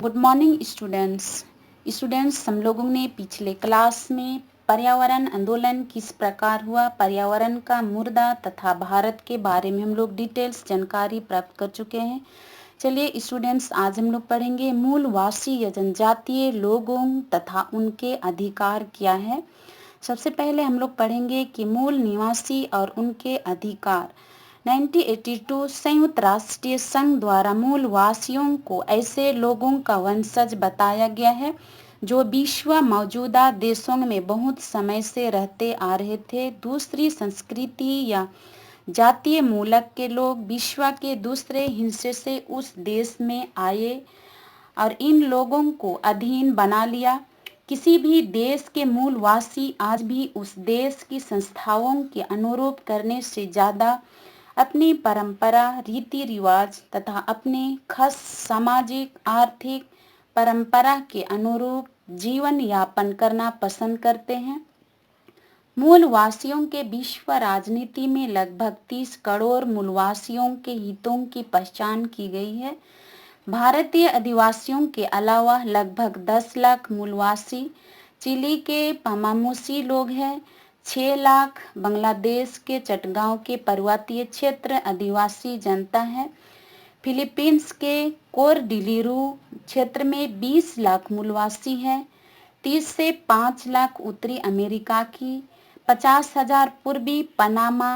Good morning students हम लोगों ने पिछले क्लास में पर्यावरण आंदोलन किस प्रकार हुआ, पर्यावरण का मुद्दा तथा भारत के बारे में हम लोग डिटेल्स जानकारी प्राप्त कर चुके हैं। चलिए स्टूडेंट्स, आज हम लोग पढ़ेंगे मूलवासी या जनजातीय लोगों तथा उनके अधिकार क्या है। सबसे पहले हम लोग पढ़ेंगे कि मूल निवासी और उनके अधिकार। 1982 संयुक्त राष्ट्र संघ द्वारा मूलवासियों को ऐसे लोगों का वंशज बताया गया है जो विश्व मौजूदा देशों में बहुत समय से रहते आ रहे थे। दूसरी संस्कृति या जातीय मूलक के लोग विश्व के दूसरे हिस्से से उस देश में आए और इन लोगों को अधीन बना लिया। किसी भी देश के मूलवासी आज भी उस देश की संस्थाओं के अनुरूप करने से ज़्यादा अपनी परंपरा, रीति रिवाज तथा अपने खास सामाजिक आर्थिक परंपरा के अनुरूप जीवन यापन करना पसंद करते हैं। मूलवासियों के विश्व राजनीति में लगभग 30 करोड़ मूलवासियों के हितों की पहचान की गई है। भारतीय आदिवासियों के अलावा लगभग 10 लाख मूलवासी चिली के पमामुसी लोग हैं। 6 लाख बांग्लादेश के चटगांव के पर्वतीय क्षेत्र आदिवासी जनता है। फिलीपींस के कोरडिलीरू क्षेत्र में 20 लाख मूलवासी हैं। 30 से 5 लाख उत्तरी अमेरिका की, 50,000 पूर्वी पनामा,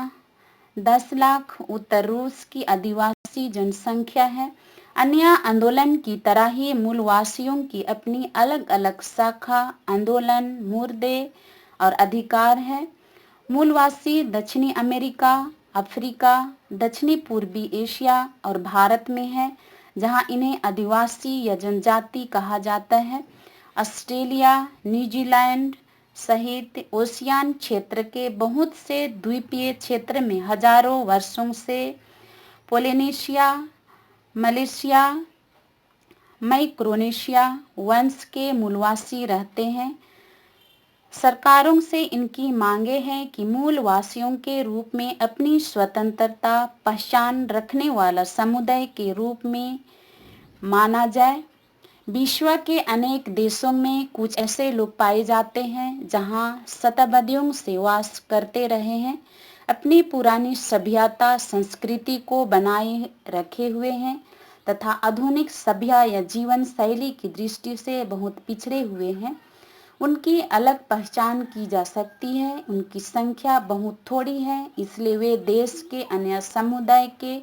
10 लाख उत्तर रूस की आदिवासी जनसंख्या है। अन्य आंदोलन की तरह ही मूलवासियों की अपनी अलग अलग शाखा, आंदोलन, मुद्दे और अधिकार है। मूलवासी दक्षिणी अमेरिका, अफ्रीका, दक्षिणी पूर्वी एशिया और भारत में है, जहां इन्हें आदिवासी या जनजाति कहा जाता है। ऑस्ट्रेलिया, न्यूजीलैंड सहित ओशियान क्षेत्र के बहुत से द्वीपीय क्षेत्र में हजारों वर्षों से पोलिनेशिया, मलेशिया, माइक्रोनेशिया वंश के मूलवासी रहते हैं। सरकारों से इनकी मांगे हैं कि मूलवासियों के रूप में अपनी स्वतंत्रता पहचान रखने वाला समुदाय के रूप में माना जाए। विश्व के अनेक देशों में कुछ ऐसे लोग पाए जाते हैं जहां शताब्दियों से वास करते रहे हैं, अपनी पुरानी सभ्यता संस्कृति को बनाए रखे हुए हैं तथा आधुनिक सभ्यता या जीवन शैली की दृष्टि से बहुत पिछड़े हुए हैं। उनकी अलग पहचान की जा सकती है। उनकी संख्या बहुत थोड़ी है, इसलिए वे देश के अन्य समुदाय के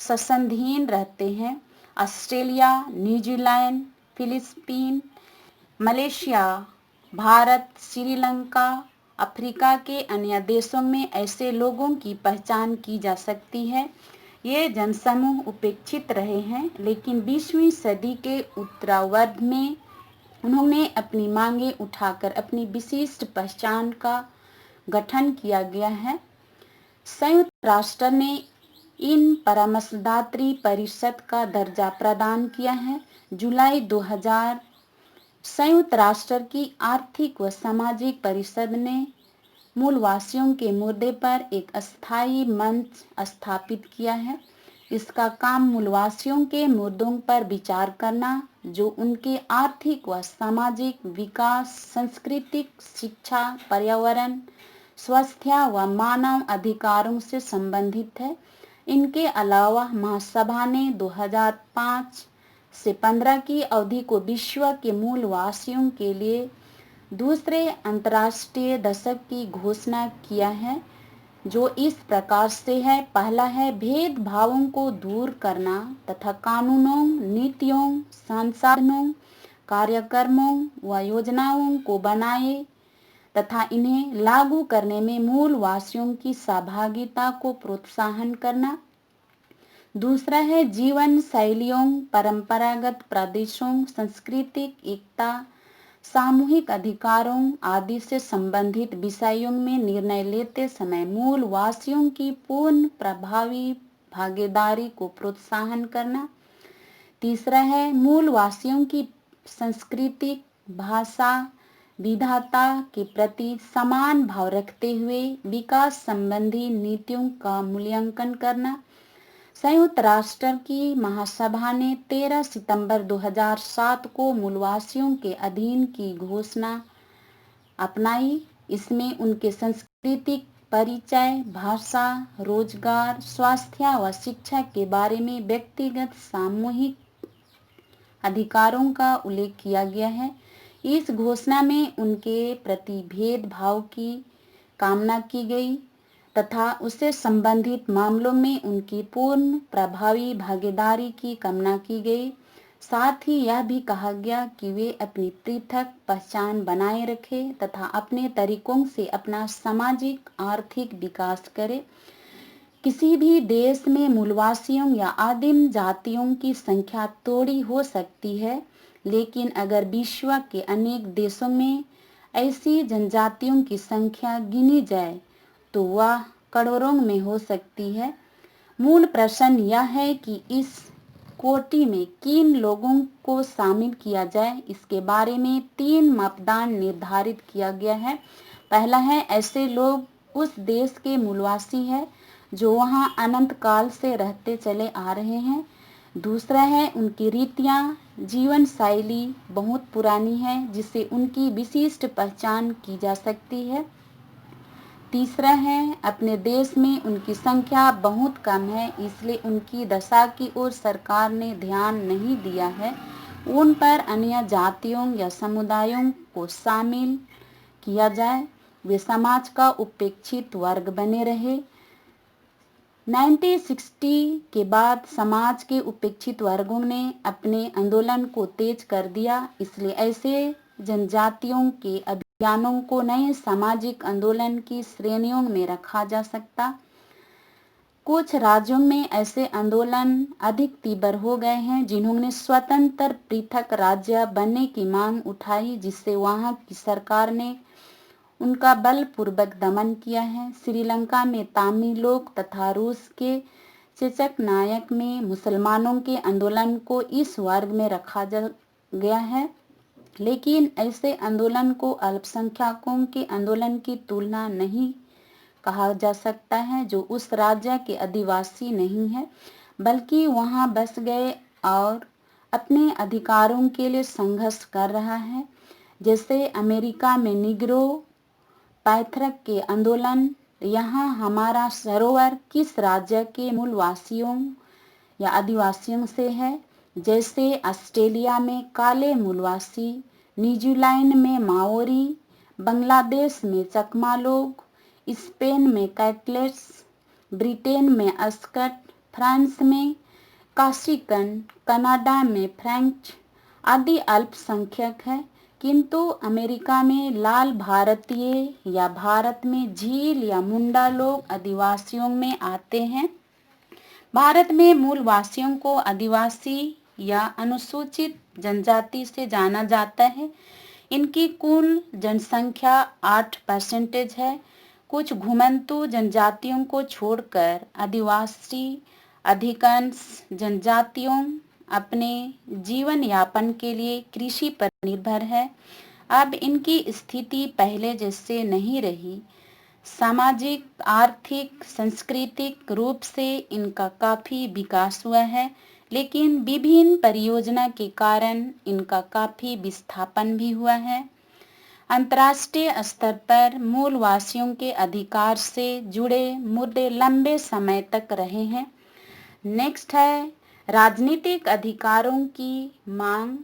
शासनाधीन रहते हैं। Australia, New Zealand, Philippine, Malaysia, Bharat, Sri Lanka, Africa के अन्य देशों में ऐसे लोगों की पहचान की जा सकती है। ये जनसमूह उपेक्षित रहे हैं, लेकिन 20वीं सदी के उत्तरार्ध में उन्होंने अपनी मांगे उठाकर अपनी विशिष्ट पहचान का गठन किया गया है। संयुक्त राष्ट्र ने इन परामर्शदात्री परिषद का दर्जा प्रदान किया है। जुलाई 2000 संयुक्त राष्ट्र की आर्थिक व सामाजिक परिषद ने मूलवासियों के मुद्दे पर एक अस्थायी मंच स्थापित किया है। इसका काम मूलवासियों के मुद्दों पर विचार करना, जो उनके आर्थिक व सामाजिक विकास, सांस्कृतिक, शिक्षा, पर्यावरण, स्वास्थ्य व मानव अधिकारों से संबंधित है। इनके अलावा महासभा ने 2005 से 15 की अवधि को विश्व के मूलवासियों के लिए दूसरे अंतर्राष्ट्रीय दशक की घोषणा किया है, जो इस प्रकार से है। पहला है भेदभावों को दूर करना तथा कानूनों, नीतियों, संसाधनों, कार्यक्रमों व योजनाओं को बनाए तथा इन्हें लागू करने में मूलवासियों की सहभागिता को प्रोत्साहन करना। दूसरा है जीवन शैलियों, परंपरागत प्रदेशों, सांस्कृतिक एकता, सामूहिक अधिकारों आदि से संबंधित विषयों में निर्णय लेते समय मूलवासियों की पूर्ण प्रभावी भागीदारी को प्रोत्साहन करना। तीसरा है मूलवासियों की सांस्कृतिक, भाषा, विविधता के प्रति समान भाव रखते हुए विकास संबंधी नीतियों का मूल्यांकन करना। संयुक्त राष्ट्र की महासभा ने 13 सितंबर 2007 को मूलवासियों के अधीन की घोषणा अपनाई। इसमें उनके सांस्कृतिक परिचय, भाषा, रोजगार, स्वास्थ्य व शिक्षा के बारे में व्यक्तिगत सामूहिक अधिकारों का उल्लेख किया गया है। इस घोषणा में उनके प्रति भेदभाव की कामना की गई तथा उससे संबंधित मामलों में उनकी पूर्ण प्रभावी भागीदारी की कामना की गई। साथ ही यह भी कहा गया कि वे अपनी पृथक पहचान बनाए रखें तथा अपने तरीकों से अपना सामाजिक आर्थिक विकास करें। किसी भी देश में मूलवासियों या आदिम जातियों की संख्या थोड़ी हो सकती है, लेकिन अगर विश्व के अनेक देशों में ऐसी जनजातियों की संख्या गिनी जाए तो वह करोड़ों में हो सकती है। मूल प्रश्न यह है कि इस कोटि में किन लोगों को शामिल किया जाए। इसके बारे में 3 मापदंड निर्धारित किया गया है। पहला है, ऐसे लोग उस देश के मूलवासी हैं जो वहां अनंत काल से रहते चले आ रहे हैं। दूसरा है, उनकी रीतियां, जीवन शैली बहुत पुरानी है जिससे उनकी विशिष्ट पहचान की जा सकती है। तीसरा है, अपने देश में उनकी संख्या बहुत कम है इसलिए उनकी दशा की ओर सरकार ने ध्यान नहीं दिया है। उन पर अन्य जातियों या समुदायों को शामिल किया जाए, वे समाज का उपेक्षित वर्ग बने रहे। 1960 के बाद समाज के उपेक्षित वर्गों ने अपने आंदोलन को तेज कर दिया, इसलिए ऐसे जनजातियों के अभियानों को नए सामाजिक आंदोलन की श्रेणियों में रखा जा सकता। कुछ राज्यों में ऐसे आंदोलन अधिक तीव्र हो गए हैं जिन्होंने स्वतंत्र पृथक राज्य बनने की मांग उठाई, जिससे वहां की सरकार ने उनका बलपूर्वक दमन किया है। श्रीलंका में तमिलों तथा रूस के चेचक नायक में मुसलमानों के आंदोलन को इस वर्ग में रखा गया है, लेकिन ऐसे आंदोलन को अल्पसंख्यकों के आंदोलन की तुलना नहीं कहा जा सकता है जो उस राज्य के आदिवासी नहीं है बल्कि वहां बस गए और अपने अधिकारों के लिए संघर्ष कर रहा है। जैसे अमेरिका में निग्रो पैथरक के आंदोलन, यहाँ हमारा सरोवर किस राज्य के मूलवासियों या आदिवासियों से है। जैसे ऑस्ट्रेलिया में काले मूलवासी, न्यूजीलैंड में माओरी, बांग्लादेश में चकमा लोग, स्पेन में कैटलेट्स, ब्रिटेन में अस्कट, फ्रांस में कासिकन, कनाडा में फ्रेंच आदि अल्पसंख्यक है। किंतु अमेरिका में लाल भारतीय या भारत में झील या मुंडा लोग आदिवासियों में आते हैं। भारत में मूलवासियों को आदिवासी या अनुसूचित जनजाति से जाना जाता है। इनकी कुल जनसंख्या 8% है। कुछ घुमंतू जनजातियों को छोड़कर आदिवासी अधिकांश जनजातियों अपने जीवन यापन के लिए कृषि पर निर्भर है। अब इनकी स्थिति पहले जैसे नहीं रही। सामाजिक, आर्थिक, सांस्कृतिक रूप से इनका काफी विकास हुआ है, लेकिन विभिन्न परियोजना के कारण इनका काफी विस्थापन भी हुआ है। अंतर्राष्ट्रीय स्तर पर मूलवासियों के अधिकार से जुड़े मुद्दे लंबे समय तक रहे हैं। नेक्स्ट है राजनीतिक अधिकारों की मांग।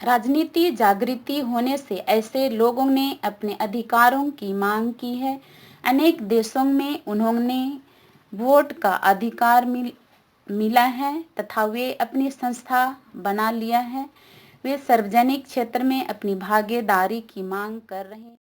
राजनीति जागृति होने से ऐसे लोगों ने अपने अधिकारों की मांग की है। अनेक देशों में उन्होंने वोट का अधिकार मिला है तथा वे अपनी संस्था बना लिया है। वे सार्वजनिक क्षेत्र में अपनी भागीदारी की मांग कर रहे हैं।